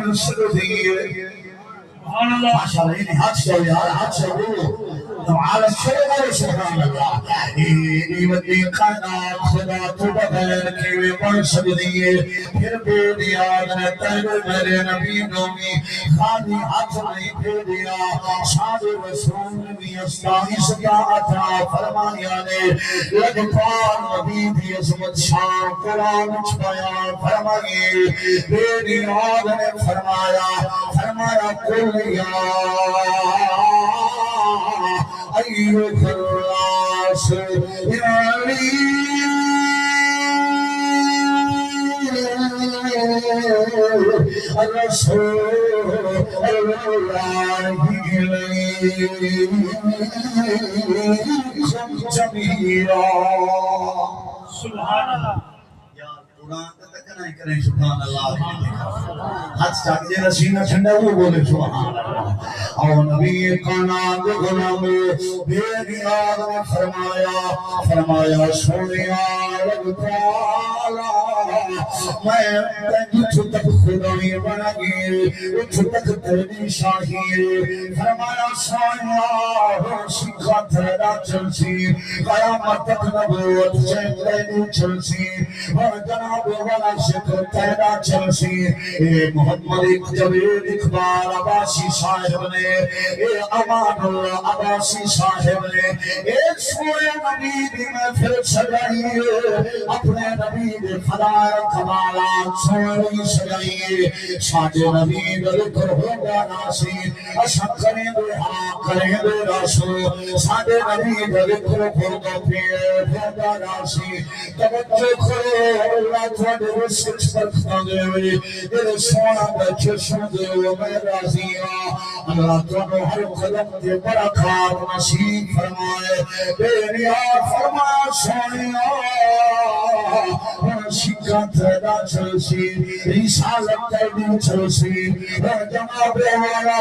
منصب دیے ماشاءاللہ ہاتھ سے یار ہاتھ سے بولو على الشيء سبحان الله إني ودي قناة خدا تبغير كي منصب دیے پھر بے دیا نے تیرے میرے نبی نومی خالی ہاتھ نہیں بھیجیا شاد رسول بھی استائش کیا عطا فرمایا نے لگپار نبی دی عظمت شان قرآن چھپایا فرمائیے بے دیا نے فرمایا کل یا أيها الناس إني الرسول الله إليكم جميعا سبحان الله قرآن کا تکنا ہی کریں سبحان اللہ ہاتھ چاک جے رسینہ ٹھنڈا وہ بولے سبحان اللہ اور نبی قناة غلام بے نیاز نے فرمایا سونیا رب تعالی میں تجھ تک خدای بنا گئی اٹھ تک تیری شاہی فرمایا سونیا سکھا تیرا چلسی قیامت تک نبوت سے تیری چلسی اور جناب والا شکر تیرا چلسی اے محمد جبیر اقبال عباسی صاحب نے اے امان اللہ عباسی صاحب نے ایک سورے نبی دی محفل سجائیے اپنے نبی دے فضائل کمالات سوری سجائیے ساجے نبی دے ذکر ہوگا ناسی اشہد کریں دے حق کریں دے رسول ساجے نبی دے ذکر ہوگا ہوگا ناسی توجہ کرو اللہ تھوڑے رسک برکھتا دے ہوئے دل سونا بچے سن دے ہوئے میں راضی اللہ تمہیں ہر قدم کے برکات نصیب فرمائے بے نیاز فرمائے سونیا شکا تیرا چلسی رسالت تیری چلسی جناب والا